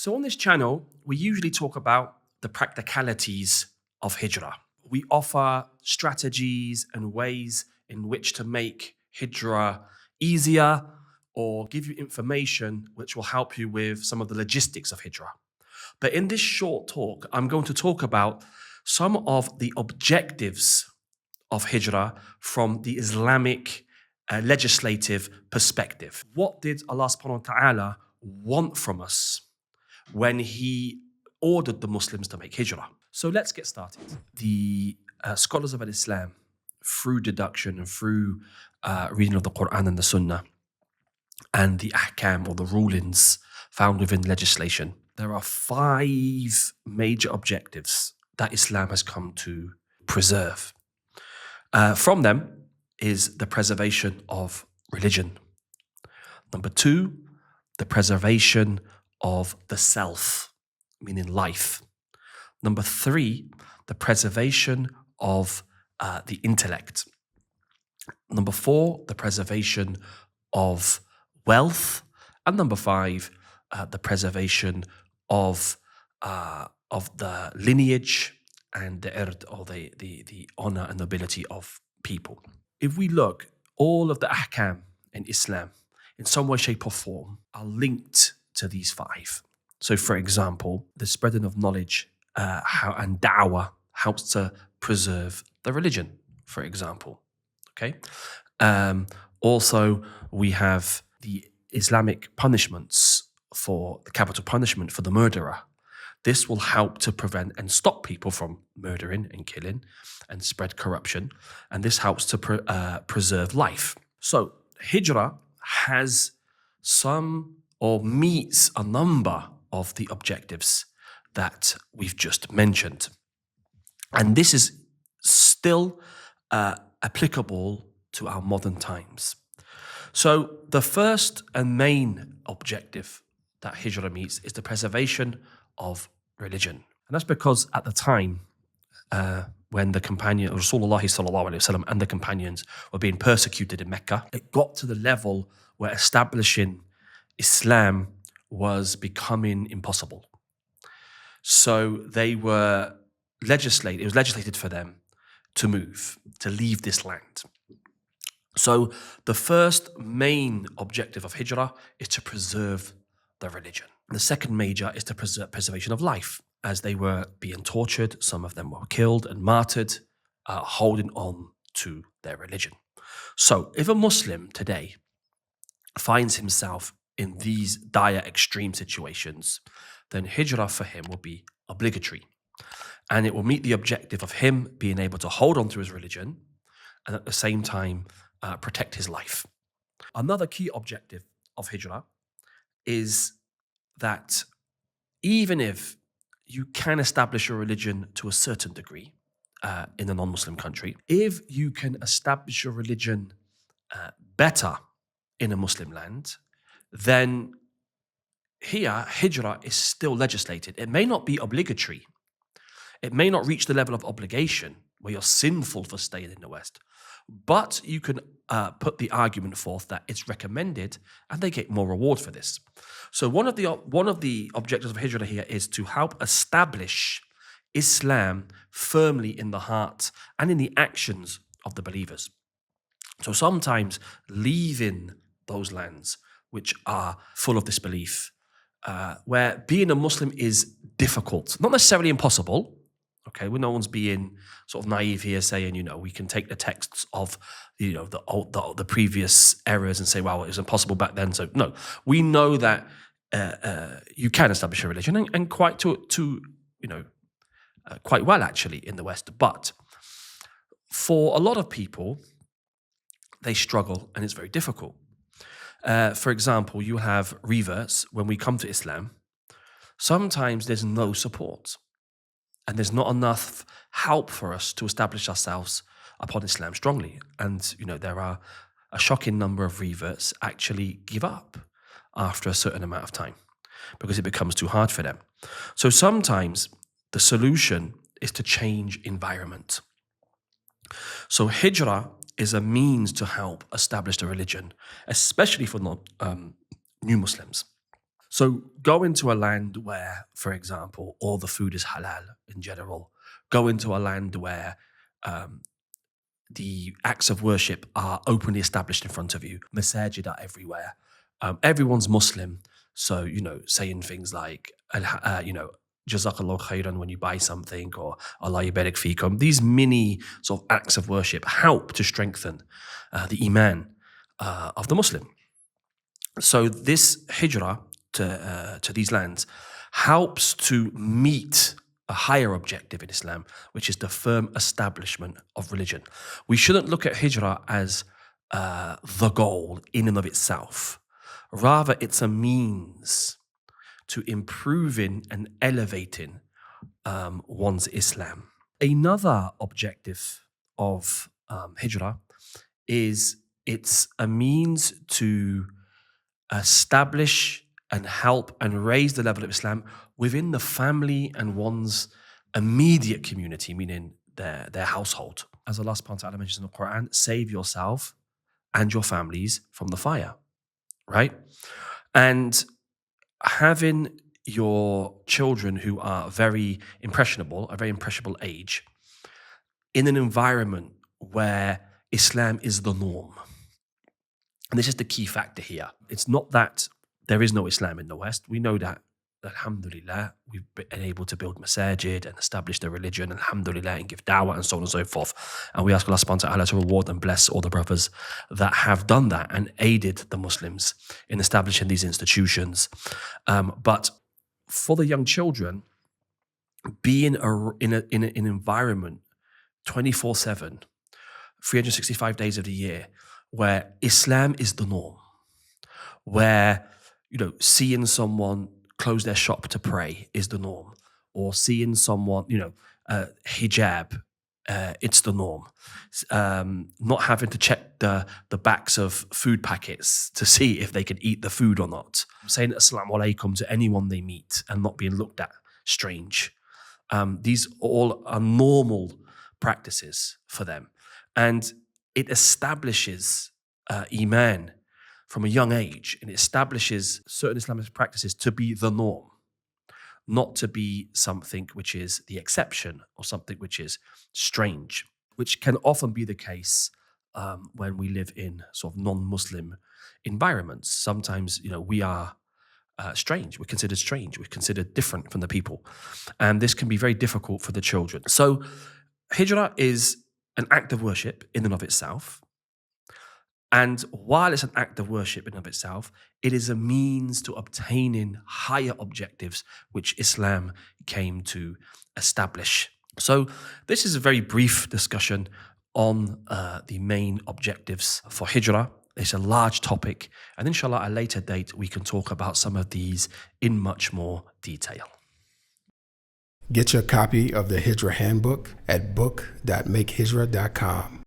So on this channel, we usually talk about the practicalities of Hijrah. We offer strategies and ways in which to make Hijrah easier or give you information which will help you with some of the logistics of Hijrah. But in this short talk, I'm going to talk about some of the objectives of Hijrah from the Islamic legislative perspective. What did Allah subhanahu wa ta'ala want from us when He ordered the Muslims to make Hijrah? So let's get started. The scholars of Islam, through deduction and through reading of the Quran and the Sunnah and the ahkam or the rulings found within legislation, there are 5 major objectives that Islam has come to preserve. From them is the preservation of religion. Number 2, the preservation of the self, meaning life. Number 3, the preservation of the intellect. Number 4, the preservation of wealth. And number 5, the preservation of the lineage and the ird, or the honor and nobility of people. If we look, all of the ahkam in Islam, in some way, shape or form, are linked to these 5. So for example, the spreading of knowledge and da'wah helps to preserve the religion, for example. Okay. Also, we have the Islamic punishments for the capital punishment for the murderer. This will help to prevent and stop people from murdering and killing and spread corruption. And this helps to preserve life. So Hijrah has some or meets a number of the objectives that we've just mentioned. And this is still applicable to our modern times. So the first and main objective that Hijrah meets is the preservation of religion. And that's because at the time when the companion, Rasulullah sallallahu alaihi wasallam and the companions were being persecuted in Mecca, it got to the level where establishing Islam was becoming impossible. So they were it was legislated for them to move, to leave this land. So the first main objective of Hijrah is to preserve the religion. The second major is the preservation of life. As they were being tortured, some of them were killed and martyred, holding on to their religion. So if a Muslim today finds himself in these dire extreme situations, then Hijrah for him will be obligatory. And it will meet the objective of him being able to hold on to his religion and at the same time protect his life. Another key objective of Hijrah is that even if you can establish a religion to a certain degree in a non-Muslim country, if you can establish your religion better in a Muslim land, then here Hijrah is still legislated. It may not be obligatory. It may not reach the level of obligation where you're sinful for staying in the West, but you can put the argument forth that it's recommended and they get more reward for this. So one of the objectives of Hijrah here is to help establish Islam firmly in the heart and in the actions of the believers. So sometimes leaving those lands which are full of disbelief, where being a Muslim is difficult, not necessarily impossible. Okay, well, no one's being sort of naive here, saying we can take the texts of the previous eras and say, well, it was impossible back then. So no, we know that you can establish a religion and quite quite well actually in the West. But for a lot of people, they struggle and it's very difficult. For example, you have reverts when we come to Islam. Sometimes there's no support. And there's not enough help for us to establish ourselves upon Islam strongly. And, there are a shocking number of reverts actually give up after a certain amount of time because it becomes too hard for them. So sometimes the solution is to change environment. So Hijrah is a means to help establish the religion, especially for new Muslims. So go into a land where, for example, all the food is halal in general. Go into a land where the acts of worship are openly established in front of you. Masajid are everywhere. Everyone's Muslim. So, saying things like, Jazakallah khairan when you buy something, or Allah yabarak fikum. These mini sort of acts of worship help to strengthen the iman of the Muslim. So this hijrah to these lands helps to meet a higher objective in Islam, which is the firm establishment of religion. We shouldn't look at hijrah as the goal in and of itself. Rather, it's a means to improving and elevating one's Islam. Another objective of hijrah is it's a means to establish and help and raise the level of Islam within the family and one's immediate community, meaning their household. As Allah subhanahu wa ta'ala mentions in the Quran, save yourself and your families from the fire, right? And having your children who are very impressionable, a very impressionable age, in an environment where Islam is the norm. And this is the key factor here. It's not that there is no Islam in the West. We know that, alhamdulillah, we've been able to build masajid and establish the religion, alhamdulillah, and give da'wah and so on and so forth. And we ask Allah subhanahu wa ta'ala to reward and bless all the brothers that have done that and aided the Muslims in establishing these institutions. But for the young children, being in an environment 24/7, 365 days of the year, where Islam is the norm, where, seeing someone close their shop to pray is the norm, or seeing someone, hijab, it's the norm. Not having to check the backs of food packets to see if they can eat the food or not. Saying assalamu alaikum to anyone they meet and not being looked at strange. These all are normal practices for them. And it establishes iman from a young age, and it establishes certain Islamic practices to be the norm, not to be something which is the exception or something which is strange, which can often be the case when we live in sort of non-Muslim environments. Sometimes, we are strange. We're considered strange. We're considered different from the people. And this can be very difficult for the children. So hijrah is an act of worship in and of itself. And while it's an act of worship in and of itself, it is a means to obtaining higher objectives which Islam came to establish. So this is a very brief discussion on the main objectives for hijrah. It's a large topic, and inshallah at a later date we can talk about some of these in much more detail. Get your copy of the Hijrah Handbook at book.makehijra.com.